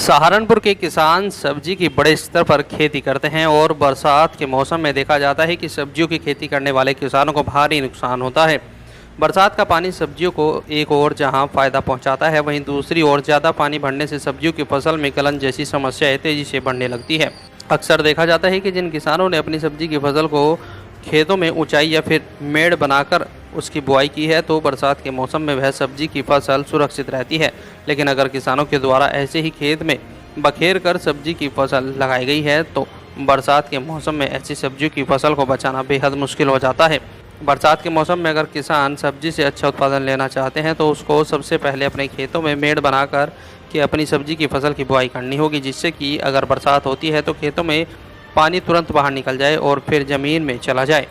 सहारनपुर के किसान सब्जी की बड़े स्तर पर खेती करते हैं और बरसात के मौसम में देखा जाता है कि सब्जियों की खेती करने वाले किसानों को भारी नुकसान होता है। बरसात का पानी सब्जियों को एक ओर जहां फायदा पहुंचाता है, वहीं दूसरी ओर ज़्यादा पानी भरने से सब्जियों की फसल में गलन जैसी समस्याएं तेजी से बढ़ने लगती है। अक्सर देखा जाता है कि जिन किसानों ने अपनी सब्जी की फसल को खेतों में ऊंचाई या फिर मेड़ बनाकर उसकी बुआई की है, तो बरसात के मौसम में वह सब्जी की फसल सुरक्षित रहती है। लेकिन अगर किसानों के द्वारा ऐसे ही खेत में बखेर कर सब्जी की फसल लगाई गई है, तो बरसात के मौसम में ऐसी सब्जियों की फसल को बचाना बेहद मुश्किल हो जाता है। बरसात के मौसम में अगर किसान सब्जी से अच्छा उत्पादन लेना चाहते हैं, तो उसको सबसे पहले अपने खेतों में मेड़ बनाकर के अपनी सब्जी की फसल की बुआई करनी होगी, जिससे कि अगर बरसात होती है तो खेतों में पानी तुरंत बाहर निकल जाए और फिर ज़मीन में चला जाए।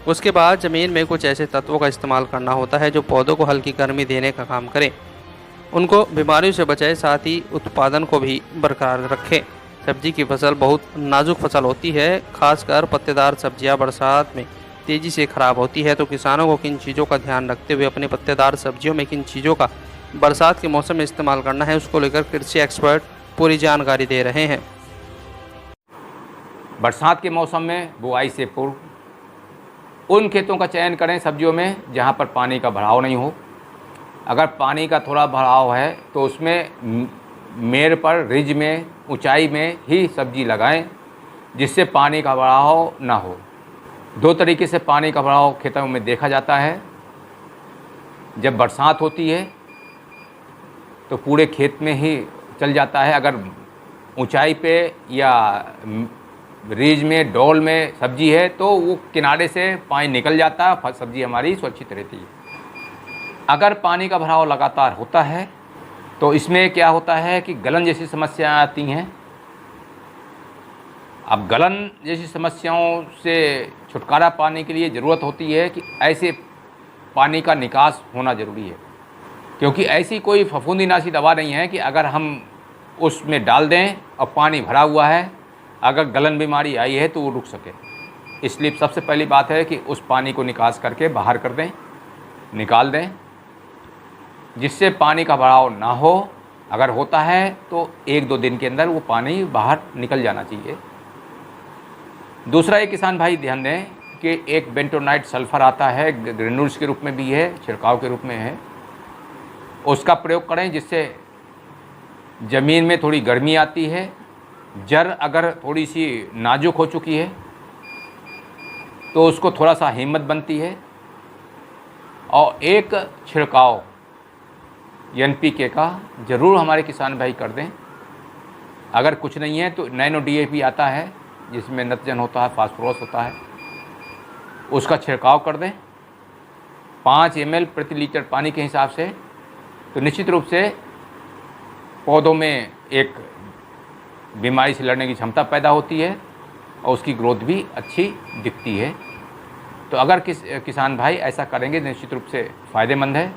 उसके बाद ज़मीन में कुछ ऐसे तत्वों का इस्तेमाल करना होता है जो पौधों को हल्की गर्मी देने का काम करें, उनको बीमारियों से बचाए, साथ ही उत्पादन को भी बरकरार रखें। सब्जी की फसल बहुत नाजुक फसल होती है, खासकर पत्तेदार सब्जियां बरसात में तेज़ी से ख़राब होती है। तो किसानों को किन चीज़ों का ध्यान रखते हुए अपने पत्तेदार सब्जियों में किन चीज़ों का बरसात के मौसम में इस्तेमाल करना है, उसको लेकर कृषि एक्सपर्ट पूरी जानकारी दे रहे हैं। बरसात के मौसम में बुआई से पूर्व उन खेतों का चयन करें सब्जियों में जहां पर पानी का भराव नहीं हो। अगर पानी का थोड़ा भराव है तो उसमें मेड़ पर, रिज में, ऊंचाई में ही सब्जी लगाएं, जिससे पानी का भराव ना हो। दो तरीके से पानी का भराव खेतों में देखा जाता है। जब बरसात होती है तो पूरे खेत में ही चल जाता है। अगर ऊंचाई पे या रिज में, डोल में सब्जी है तो वो किनारे से पानी निकल जाता है, सब्जी हमारी सुरक्षित रहती है। अगर पानी का भराव लगातार होता है तो इसमें क्या होता है कि गलन जैसी समस्याएं आती हैं। अब गलन जैसी समस्याओं से छुटकारा पाने के लिए ज़रूरत होती है कि ऐसे पानी का निकास होना ज़रूरी है, क्योंकि ऐसी कोई फफूंदीनाशी दवा नहीं है कि अगर हम उसमें डाल दें और पानी भरा हुआ है, अगर गलन बीमारी आई है तो वो रुक सके। इसलिए सबसे पहली बात है कि उस पानी को निकास करके बाहर कर दें, निकाल दें, जिससे पानी का बहाव ना हो। अगर होता है तो 1-2 दिन के अंदर वो पानी बाहर निकल जाना चाहिए। दूसरा, एक किसान भाई ध्यान दें कि एक बेंटोनाइट सल्फ़र आता है, ग्रेन्यूल्स के रूप में भी है, छिड़काव के रूप में है, उसका प्रयोग करें, जिससे ज़मीन में थोड़ी गर्मी आती है। जड़ अगर थोड़ी सी नाजुक हो चुकी है तो उसको थोड़ा सा हिम्मत बनती है। और एक छिड़काव NPK का ज़रूर हमारे किसान भाई कर दें। अगर कुछ नहीं है तो नैनो DAP आता है, जिसमें नाइट्रोजन होता है, फास्फोरस होता है, उसका छिड़काव कर दें 5 ml प्रति लीटर पानी के हिसाब से। तो निश्चित रूप से पौधों में एक बीमारी से लड़ने की क्षमता पैदा होती है और उसकी ग्रोथ भी अच्छी दिखती है। तो अगर किसान भाई ऐसा करेंगे निश्चित रूप से फ़ायदेमंद है।